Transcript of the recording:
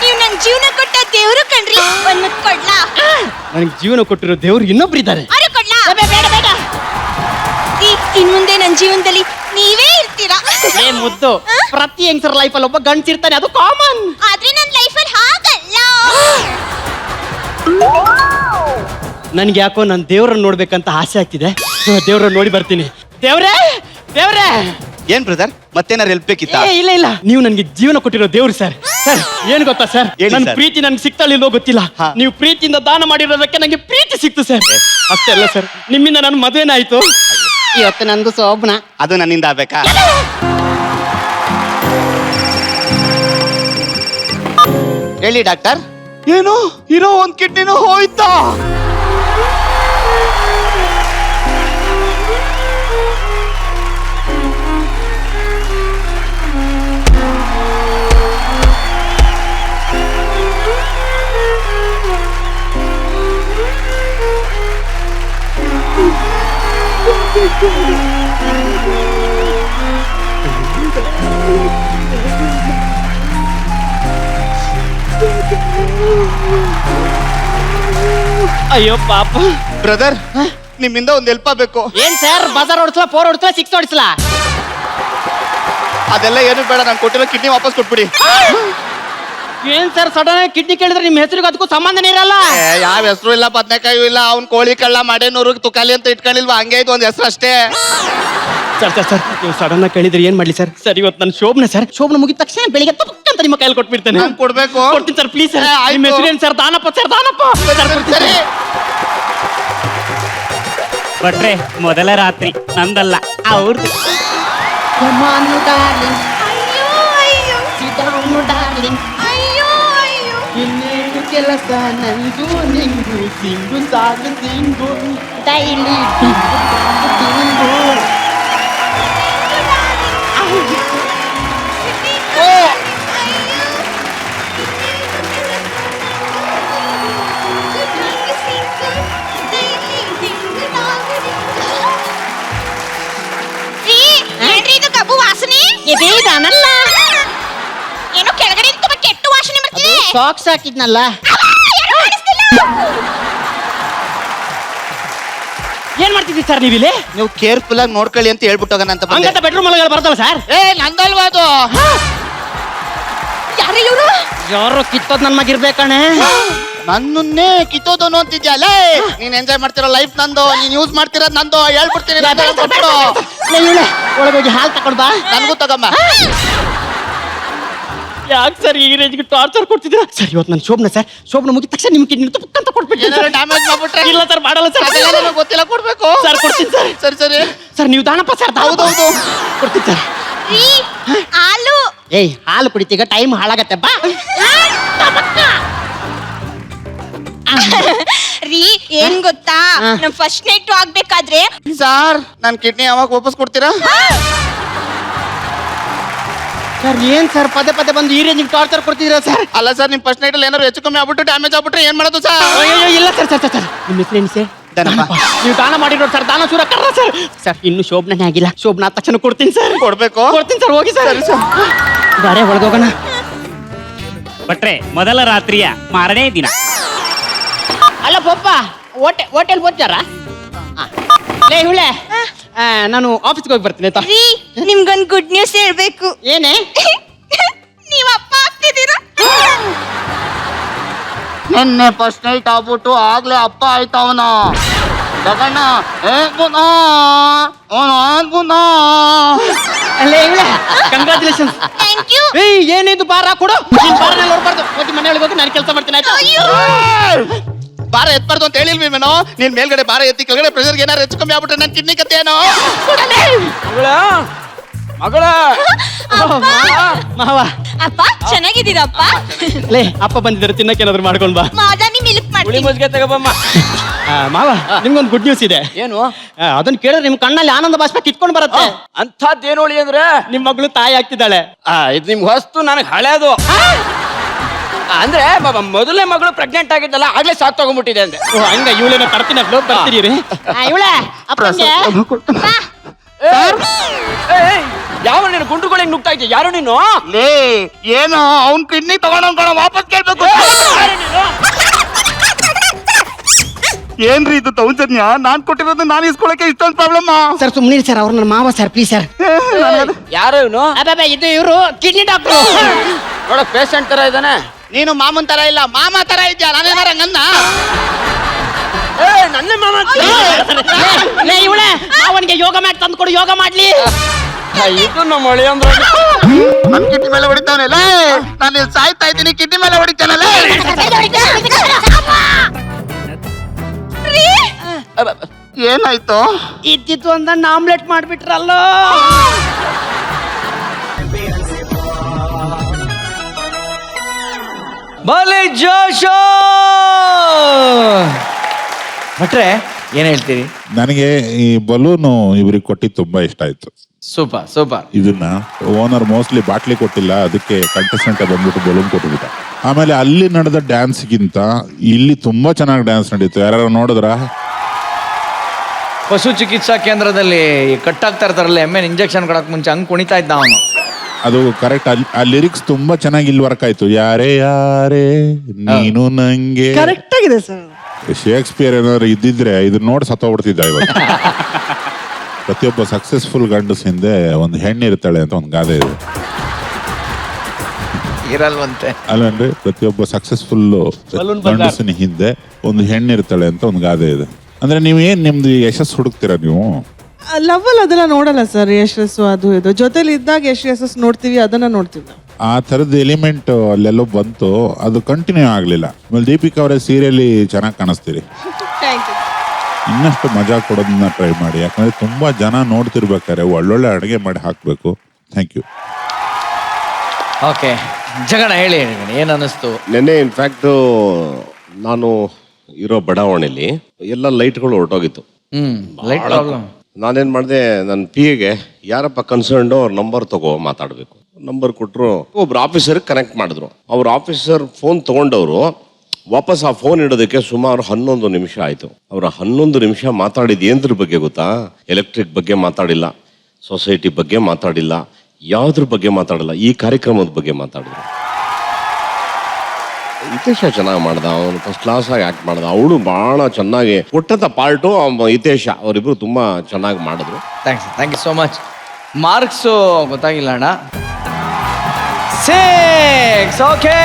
ನೀವು ನನ್ ಜೀವನ ಕೊಟ್ಟ ದೇವ್ರು ಕಣ್ರಿ. ಒಂದ್ ಕೊಡ್ಲಾ? ನನಗೆ ಜೀವನ ಕೊಟ್ಟಿರೋ ದೇವ್ರು ಇನ್ನೊಬ್ರು ಇದ್ದಾರೆ. ಕೊಡ್ಲಾ? ಬೇಡ ಬೇಡ. ಇನ್ ಮುಂದೆ ನನ್ ಜೀವನದಲ್ಲಿ ನೀವೇ ಇರ್ತೀರಾ. ಏ ಮುದ್ದು, ಪ್ರತಿ ಹೆಂಗಸರ ಲೈಫಲ್ಲಿ ಒಬ್ಬ ಗಂಡ್ಸ್ ಇರ್ತಾನೆ, ಅದು ಕಾಮನ್. ಆದ್ರೆ ನನ್ ಲೈಫಲ್ಲಿ ಹಾಗಲ್ಲ. ನನ್ಗೆ ಯಾಕೋ ನಾನು ದೇವ್ರನ್ನ ನೋಡ್ಬೇಕಂತ ಆಸೆ ಆಗ್ತಿದೆ. ದೇವ್ರನ್ನ ನೋಡಿ ಬರ್ತೀನಿ. ದೇವ್ರೇ ದೇವ್ರೇ. ಏನ್ ಬ್ರದರ್, ಮತ್ತೇನಾರು ಹೆಲ್ಪ್ ಬೇಕಿತ್ತ? ಇಲ್ಲ ಇಲ್ಲ, ನೀವು ನನ್ಗೆ ಜೀವನ ಕೊಟ್ಟಿರೋ ದೇವ್ರು ಸರ್. ಸರ್ ಏನ್ ಗೊತ್ತಾ ಸರ್, ಹೇಳಿ ನನ್ನ ಸರ್. ಪ್ರೀತಿ ನನ್ಗೆ ಸಿಗ್ತಾಳಿಲ್ಲೋ ಗೊತ್ತಿಲ್ಲ. ನೀವು ಪ್ರೀತಿಯಿಂದ ದಾನ ಮಾಡಿರೋದಕ್ಕೆ ನಂಗೆ ಪ್ರೀತಿ ಸಿಕ್ತು ಸರ್. ಅಷ್ಟೇ ಅಲ್ಲ ಸರ್, ನಿಮ್ಮಿಂದ ನನ್ನ ಮದುವೆನೇ ಆಯ್ತು. ಇವತ್ತು ನಂದು ಸೋಬ್ನ. ಅದು ನನ್ನಿಂದ ಆಗ್ಬೇಕಾ? ಹೇಳಿ ಡಾಕ್ಟರ್. ಏನು ಇರೋ ಒಂದ್ ಕಿಡ್ನಿನೂ ಹೋಯ್ತಾ? ಅಯ್ಯೋ ಪಾಪ. ಬ್ರದರ್, ನಿಮ್ಮಿಂದ ಒಂದ್ ಹೆಲ್ಪ್ ಆಗ್ಬೇಕು. ಏನ್ ಸರ್, ಬಜಾರ್ ಹೊಡ್ಸ್ಲಾ, ಫೋರ್ ಹೊಡ್ಸ್ಲಾ, ಸಿಕ್ಸ್ ಹೊಡ್ಸ್ಲಾ? ಅದೆಲ್ಲ ಏನು ಬೇಡ, ನಾನು ಕೊಟ್ಟಿರೋ ಕಿಡ್ನಿ ವಾಪಸ್ ಕೊಟ್ಬಿಡಿ. ಏನ್ ಸರ್ ಸಡನ್ ಆಗಿ ಕಿಡ್ನಿ ಕೇಳಿದ್ರೆ ನಿಮ್ಮ ಹೆಸರಿಗೆ ಅದಕ್ಕೂ ಸಂಬಂಧನೇ ಇರಲ್ಲ. ಯಾವ ಹೆಸರು ಇಲ್ಲ, ಬದ್ನೆಕಾಯಿ ಇಲ್ಲ, ಅವ್ನ್ ಕೋಳಿ ಕಳ್ಳ ಮಾಡೇನೂರು ತುಕಾಲಿ ಅಂತ ಇಟ್ಕೊಂಡಿಲ್ವಾ, ಹಂಗೆ ಇದು ಒಂದ್ ಹೆಸರು ಅಷ್ಟೇ. ಸರ್ ಸರ್ ಸರ್, ನೀವು ಸಡನ್ ಆಗಿ ಕೇಳಿದ್ರೆ ಏನ್ ಮಾಡ್ಲಿ ಸರ್? ಸರ್ ಇವತ್ತು ನನ್ನ ಶೋಭನ ಸರ್, ಶೋಭನ ಮುಗಿದ ತಕ್ಷಣ ಬೆಳಿಗ್ಗೆ ಅಂತ ನಿಮ್ಮ ಕೈಯಲ್ಲಿ ಕೊಟ್ಬಿಡ್ತೇನೆ. ನಾನ್ ಕೊಡ್ಬೇಕು? ಕೊಡ್ತೀನಿ ಸರ್, ಪ್ಲೀಸ್ ಸರ್. ಆಯ್ತು. ನಿಮ್ಮ ಹೆಸರು ಏನ್ ಸರ್? ದಾನಪ್ಪ ಸರ್, ದಾನಪ್ಪ. ಸರಿ. ಭಟ್ರೆ, ಮೊದಲ ರಾತ್ರಿ ನಂದಲ್ಲ, ಅವ್ರದ್ದು. ಅಯ್ಯೋ ಅಯ್ಯೋ ಅಯ್ಯೋ ಅಯ್ಯೋ. ಇನ್ನೇನು ಕೆಲಸ ನಂದು ನಿಂಗು, ಸಿಂಗು ಸಾಗು ಸಿಂಗು ಡೈಲಿ ಸಿಂಗು. ಕಬ್ಬು ವಾಸನೆ ನಾನಲ್ಲ, ಏನೋ ಕೆಳಗಡೆ ತುಂಬಾ ಕೆಟ್ಟ ವಾಸನೆ ಬರ್ತಿದೆ. ಸಾಕ್ಸ್ ಹಾಕಿದ್ನಲ್ಲ. ಏನ್ ಮಾಡ್ತಿದ್ರಿ ಸರ್ ನೀವಿಲ್ಲಿ? ನೀವು ಕೇರ್ಫುಲ್ ಆಗಿ ನೋಡ್ಕೊಳ್ಳಿ ಅಂತ ಹೇಳ್ಬಿಟ್ಟು ಹೋಗೋಣ ಅಂತ ಬಂದೆ. ಹಂಗಂತ ಬೆಡ್ರೂಮ್ ಒಳಗೆ ಬರ್ತಲ್ಲ ಸರ್? ಏ ನಂದಲ್ವಾ ಅದು? ಯಾರು ಇವರು? ಯಾರು ಕಿತ್ತೋದ್ ನನ್ ಮಗಿರ್ಬೇಕಣೆ. ನನ್ನನ್ನೇ ಕಿತ್ತೋದನು ಅಂತಿದ್ಯಲ್ಲ. ನೀನ್ ಎಂಜಾಯ್ ಮಾಡ್ತಿರೋ ಲೈಫ್ ನಂದು, ನೀನ್ ಯೂಸ್ ಮಾಡ್ತಿರೋದ್ ನಂದು. ಹೇಳ್ಬಿಡ್ತೀನಿ. ಒಳಗೋಗಿ ಹಾಲು ತಕೊಂಡ್ ಬಾ. ನನ್ಗೂ ತಗಮ್ಮ. ಯಾಕೆ ಸರ್ ಈ ರೇಂಜ್ಗೆ ಟಾರ್ಚರ್ ಕೊಡ್ತಿದ್ದೀರಾ ಸರ್? ಇವತ್ತು ನನ್ನ ಶೋಭನ ಸರ್, ಶೋಭನ ಮುಗಿದ ತಕ್ಷಣ ನಿಮ್ ಕಿಡ್ನಿ ತುಪ್ಪಕ್ಕಂತ ಕೊಟ್ಬಿಟ್ಟು ಏನಾದ್ರು ಡ್ಯಾಮೇಜ್ ಮಾಡ್ಬಿಟ್ರೆ? ಇಲ್ಲ ಸರ್, ಮಾಡಲ್ಲ ಸರ್. ಅದೆಲ್ಲ ನನಗೆ ಗೊತ್ತಿಲ್ಲ, ಕೊಡ್ಬೇಕು ಸರ್, ಕೊಡ್ತೀನಿ ಸರ್. ಸರಿ ಸರಿ ಸರ್ ನೀವು ದಾನಪ್ಪ ಸರ್. ಹೌದೌದು, ಕೊಡ್ತೀನಿ ಸರ್. ರೀ ಹಾಲು. ಏಯ್ ಹಾಲು ಕುಡಿತೀಗ, ಟೈಮ್ ಹಾಳಾಗತ್ತೆ ಬಾ. ರೀ ಏನ್ ಗೊತ್ತಾ, ನಮ್ ಫಸ್ಟ್ ನೈಟ್ ಆಗ್ಬೇಕಾದ್ರೆ ಸಾರ್ ನನ್ ಕಿಡ್ನಿ ಯಾವಾಗ ವಾಪಸ್ ಕೊಡ್ತೀರಾ? ಸರ್ ಏನ್ ಸರ್ ಪದೇ ಪದೇ ಬಂದು ಈ ರೇಂಜ್ಗೆ ಟಾರ್ಚರ್ ಕೊಡ್ತಿದ್ದೀರಾ ಸರ್? ಅಲ್ಲ ಸರ್, ನಿಮ್ ಫಸ್ಟ್ ನೈಟ್ ಅಲ್ಲಿ ಏನಾದ್ರು ಹೆಚ್ಚು ಕಮ್ಮಿ ಆಗ್ಬಿಟ್ಟು ಡ್ಯಾಮೇಜ್ ಆಗ್ಬಿಟ್ರೆ ಏನ್ ಮಾಡೋದು ಸರ್? ಅಯ್ಯೋ ಇಲ್ಲ ಸರ್. ಸರ್ ಸರ್ ನಿಮ್ಮ ಹೆಸರು ಏನು ಸರ್? ದಾನಪ್ಪ. ನೀವು ದಾನ ಮಾಡಿರೋ ಸರ್, ದಾನ ಚೂರ ಕರ್ರ ಸರ್. ಸರ್ ಇನ್ನು ಶೋಭನೇ ಆಗಿಲ್ಲ, ಶೋಭನ ಆದ ತಕ್ಷಣ ಕೊಡ್ತೀನಿ ಸರ್. ಕೊಡ್ಬೇಕು? ಕೊಡ್ತೀನಿ ಸರ್, ಹೋಗಿ ಸರ್. ಬಾರೆ ಒಳಗೋಗೋಣ. ಭಟ್ರೆ, ಮೊದಲ ರಾತ್ರಿಯ ಮಾರನೇ ದಿನ. ಅಲ್ಲ ಪಪ್ಪ, ಹೋಟೆಲ್ ಬೋಚಾರ ಲೇ ಹುಳೆ, ನಾನು ಆಫೀಸ್ಗೆ ಹೋಗಿ ಬರ್ತೀನಿ ಆಯ್ತಾ? ರೀ ನಿಮ್ಗೊಂದ್ ಗುಡ್ ನ್ಯೂಸ್ ಹೇಳ್ಬೇಕು. ಏನೇ? ನೀವ್ ಅಪ್ಪ ಆಗ್ತಿದ್ದೀರಾ. ನಿನ್ನೆ ಫಸ್ಟ್ ನೈಟ್ ಆಗ್ಬಿಟ್ಟು ಆಗ್ಲೇ ಅಪ್ಪ ಆಯ್ತ ಅವನ. ಜಗಣ್ಣ ಅಲ್ಲೇ ಹುಳೆ, ಕಂಗ್ರಾಚುಲೇಷನ್ಸ್. Thank you. ಏಯ್ ಏನಿದು ಬಾರ ಕೊಡು. ನೀನ್ ಬಾರನಲ್ಲಿ ನೋಡ್ಬಾರ್ದು. ಹೋಗಿ ಮನೆಯೊಳಗೆ ಹೋಗಿ ನಾನು ಕೆಲಸ ಮಾಡ್ತೀನಿ ಆಯ್ತಾ? ಬಾರ ಎತ್ಬಾರ್ದು ಅಂತ ಹೇಳಿಲ್ವೇನೋ? ನೀನ್ ಮೇಲ್ಗಡೆ ಬಾರ ಎತ್ತಿ ಕೆಳಗಡೆ ಪ್ರೆಷರ್ ಏನಾರು ಹೆಚ್ಚು ಕಮ್ಮಿ ಆಗ್ಬಿಟ್ರೆ ನನ್ ಕಿಡ್ನಿ ಕತೆ ಏನೋ? ಮಗಳ ಮಾವ. ಅಪ್ಪ ಚೆನ್ನಾಗಿದ್ದೀರಪ್ಪ. ಲೇ ಅಪ್ಪ ಬಂದಿದ್ದಾರೆ, ತಿನ್ನಕ್ಕೆ ಏನಾದ್ರು ಮಾಡ್ಕೊಂಡ್ ಬಾ. ಮಾದಾನಿ ಮಿಲ್ಕ್ ಮಾಡ್ತೀನಿ. ತಗೋಬಮ್ಮ. ಮಾವ ನಿಮ್ಗೊಂದು ಗುಡ್ ನ್ಯೂಸ್ ಇದೆ. ಏನು? ಅದನ್ನ ಕೇಳಿದ್ರೆ ನಿಮ್ ಕಣ್ಣಲ್ಲಿ ಆನಂದ ಬಾಷ್ಪ ಕಿತ್ಕೊಂಡು ಬರುತ್ತೆ. ಅಂಥದ್ದೇನೋಳಿ ಅಂದ್ರೆ ನಿಮ್ ಮಗಳು ತಾಯಿ ಆಗ್ತಿದ್ದಾಳೆ. ಇದು ನಿಮ್ ಹೊಸ್ತು, ನನಗೆ ಹಳೇದು. ಅಂದ್ರೆ ಮೊದಲನೇ ಮಗಳು ಪ್ರೆಗ್ನೆಂಟ್ ಆಗಿದ್ದಲ್ಲ, ಆಗ್ಲೇ ಸಾಕ್ ತಗೊಂಡ್ಬಿಟ್ಟಿದೆ ಅಂದೆ. ಓ ಹಂಗ ಇವಳೇನ ತರ್ತೀನಿ ಬರ್ತೀರಿ ಇವಳೆ ಅಪ್ಪಂಗೆ. ಯಾವ ನುಗ್ತಾ ಇದ್ದೆ, ಯಾರು ನೀನು? ಲೇ ಏನೋ ಅವ್ನ್ ಕಿಡ್ನಿ ತಗೊಂಡ್ ವಾಪಸ್ ಕೇಳ್ಬೇಕು. ಏನ್ರಿ ಇದು ದೌರ್ಜನ್ಯ? ನಾನ್ ಕೊಟ್ಟಿರೋದು ನಾನು ಇಸ್ಕೊಳಕ್ಕೆ ಇಷ್ಟೊಂದು ಪ್ರಾಬ್ಲಮ್. ಸರ್ ಸುಮ್ಮನಿರಿ ಸರ್, ಅವ್ರು ನನ್ನ ಮಾವ ಸರ್, ಪ್ಲೀಸ್ ಸರ್. ಯಾರು ಇವನು? ಅಬ್ಬಾ ಇದು ಇವರು ಕಿಡ್ನಿ ಡಾಕ್ಟ್ರು. ನೋಡ ಪೇಷಂಟ್ ತರ ಇದ್ದಾನೆ. ನೀನು ಮಾಮನ್ ತರ ಇಲ್ಲ, ಮಾಮ ತರ ಇದ್ಯಾ. ನಾನೇನಾರ ನನ್ನ ನನ್ನ ಮಾಮ ಇವಳೆ ಅವನಿಗೆ ಯೋಗ ಮ್ಯಾಟ್ ತಂದು ಕೊಡು, ಯೋಗ ಮಾಡ್ಲಿ. ಇದು ನಮ್ಮ ಮಳೆ ಅಂದ್ರೆ ನನ್ ಕಿಡ್ನಿ ಮೇಲೆ ಹೊಡಿತಾವನಲ್ಲ. ನಾನು ಇಲ್ಲಿ ಸಾಯ್ತಾ ಇದ್ದೀನಿ, ಕಿಡ್ನಿ ಮೇಲೆ ಹೊಡಿತಾನಲ್ಲ. ಏನಾಯ್ತು? ಇದ್ದಿತ್ತು ಅಂದ ಆಮ್ಲೆಟ್ ಮಾಡ್ಬಿಟ್ರಲ್ಲೋ. ಬಲೆ ಜೋಶೋ ಭಟ್ರೆ ಏನ್ ಹೇಳ್ತೀರಿ? ನನಗೆ ಈ ಬಲೂನು ಇವ್ರಿಗೆ ಕೊಟ್ಟಿದ್ದು ತುಂಬಾ ಇಷ್ಟ ಆಯ್ತು. Super super. ಇದನ್ನ ಓನರ್ ಮೋಸ್ಟ್ಲಿ ಬಾಟ್ಲಿ ಕೊಟ್ಟಿಲ್ಲ, ಅದಕ್ಕೆ ಕಂಟೆಸ್ಟೆಂಟ್ ಬಂದ್ಬಿಟ್ಟು ಬಲೂನ್ ಕೊಟ್ಬಿಟ್ಟ. ಆಮೇಲೆ ಅಲ್ಲಿ ನಡೆದ ಡ್ಯಾನ್ಸ್ಗಿಂತ ಇಲ್ಲಿ ತುಂಬಾ ಚೆನ್ನಾಗಿ ಡ್ಯಾನ್ಸ್ ನಡೀತು. ಯಾರು ನೋಡಿದ್ರ? ಪಶು ಚಿಕಿತ್ಸಾ ಕೇಂದ್ರದಲ್ಲಿ ಕಟ್ಟಾಗ್ತಾ ಇರ್ತಾರಲ್ಲ ಎಮ್ಮೆ ಇಂಜೆಕ್ಷನ್ ಕೊಡಕ್ ಮುಂಚೆ ಹಂಗ್ ಕುಣಿತಾ ಇದ್ದ ಅವನು. ಅದು ಕರೆಕ್ಟ್. ಆ ಲಿರಿಕ್ಸ್ ತುಂಬಾ ಚೆನ್ನಾಗಿ ಇಲ್ಲಿ ವರ್ಕ್ ಆಯ್ತು. ಯಾರೇ ಯಾರೇ ನೀನು ನಂಗೆ ಕರೆಕ್ಟ್ ಆಗಿದೆ ಸರ್. ಶೇಕ್ಸ್ಪಿಯರ್ ಏನಾದ್ರು ಇದ್ದಿದ್ರೆ ಇದನ್ನ ನೋಡಿ ಸತ್ತೋಗ್ಬಿಡ್ತಿದ್ದ ಇವತ್ತು. ಪ್ರತಿಯೊಬ್ಬ ಸಕ್ಸಸ್ಫುಲ್ ಗಂಡಸ್ ಹಿಂದೆ ಒಂದು ಹೆಣ್ಣು ಇರ್ತಾಳೆ ಅಂತ ಒಂದು ಗಾದೆ ಇದೆ. ಇರಲ್ವಂತೆ ಅಲ್ಲನ್ರಿ, ಪ್ರತಿಯೊಬ್ಬ ಸಕ್ಸಸ್ಫುಲ್ ಗಂಡಸಿನ ಹಿಂದೆ ಒಂದು ಹೆಣ್ಣು ಇರ್ತಾಳೆ ಅಂತ ಒಂದು ಗಾದೆ ಇದೆ. ಅಂದ್ರೆ ನೀವು ಏನ್ ನಿಮ್ದು ಯಶಸ್ಸು ಹುಡುಕ್ತೀರಾ ನೀವು? ಲವ್ ಅಲ್ಲಿ ಅದೆಲ್ಲ ನೋಡಲ್ಲ ಸರ್, ಯಶಸ್ಸು ಅದು ಇದು. ಜೊತೆಲಿ ಇದ್ದಾಗ ಎಷ್ಟು ಯಶಸ್ಸು ನೋಡ್ತೀವಿ ಅದನ್ನ ನೋಡ್ತೀವಿ ನಾವು. ಆ ಥರದ ಎಲಿಮೆಂಟ್ ಅಲ್ಲೆಲ್ಲೋ ಬಂತು, ಅದು ಕಂಟಿನ್ಯೂ ಆಗಲಿಲ್ಲ. ಆಮೇಲೆ ದೀಪಿಕಾ ಅವರೇ ಸೀರಿಯಲಿ ಚೆನ್ನಾಗಿ ಕಾಣಿಸ್ತೀರಿ. ಇನ್ನಷ್ಟು ಮಜಾ ಕೊಡೋದನ್ನ ಟ್ರೈ ಮಾಡಿ, ಯಾಕಂದ್ರೆ ತುಂಬಾ ಜನ ನೋಡ್ತಿರ್ಬೇಕಾರೆ ಒಳ್ಳೊಳ್ಳೆ ಅಡುಗೆ ಮಾಡಿ ಹಾಕಬೇಕು. Thank you. ಓಕೆ ಜಗಣ ಹೇಳಿ ಏನ್ ಅನ್ನಿಸ್ತು? ನೆನ್ನೆ ಇನ್ಫ್ಯಾಕ್ಟ್ ನಾನು ಇರೋ ಬಡಾವಣೆಯಲ್ಲಿ ಎಲ್ಲ ಲೈಟ್ಗಳು ಹೊರಟೋಗಿತ್ತು. Light problem. ನಾನೇನ್ ಮಾಡಿದೆ, ನನ್ನ ಪಿಎಗೆ ಯಾರಪ್ಪ ಕನ್ಸರ್ನ್ಡು ಅವ್ರ ನಂಬರ್ ತಗೋ ಮಾತಾಡಬೇಕು. ನಂಬರ್ ಕೊಟ್ಟರು, ಒಬ್ರು ಆಫೀಸರ್ ಕನೆಕ್ಟ್ ಮಾಡಿದ್ರು. ಅವ್ರ ಆಫೀಸರ್ ಫೋನ್ ತಗೊಂಡವರು ವಾಪಸ್ ಆ ಫೋನ್ ಇಡೋದಕ್ಕೆ ಸುಮಾರು 11 ನಿಮಿಷ ಆಯ್ತು. ಅವ್ರ 11 ನಿಮಿಷ ಮಾತಾಡಿದ ಏನ್ದ್ರ ಬಗ್ಗೆ ಗೊತ್ತಾ? ಎಲೆಕ್ಟ್ರಿಕ್ ಬಗ್ಗೆ ಮಾತಾಡಿಲ್ಲ, ಸೊಸೈಟಿ ಬಗ್ಗೆ ಮಾತಾಡಿಲ್ಲ, ಯಾವ್ದ್ರ ಬಗ್ಗೆ ಮಾತಾಡಲ್ಲ, ಈ ಕಾರ್ಯಕ್ರಮದ ಬಗ್ಗೆ ಮಾತಾಡಿದ್ರು. ಹಿತೇಶ ಚೆನ್ನಾಗಿ ಮಾಡ್ದ, ಅವನು ಫಸ್ಟ್ ಕ್ಲಾಸ್ ಆಗಿ ಆಕ್ಟ್ ಮಾಡ್ದ. ಅವಳು ಬಹಳ ಚೆನ್ನಾಗಿ ಕೊಟ್ಟಂತ ಪಾರ್ಟು ಹಿತೇಶ ಅವರಿಬ್ರು ತುಂಬಾ ಚೆನ್ನಾಗಿ ಮಾಡಿದ್ರು. Thank you so much. Marks ಗೊತ್ತಾಗಿಲ್ಲ ಅಣ್ಣ. 6 ಓಕೆ.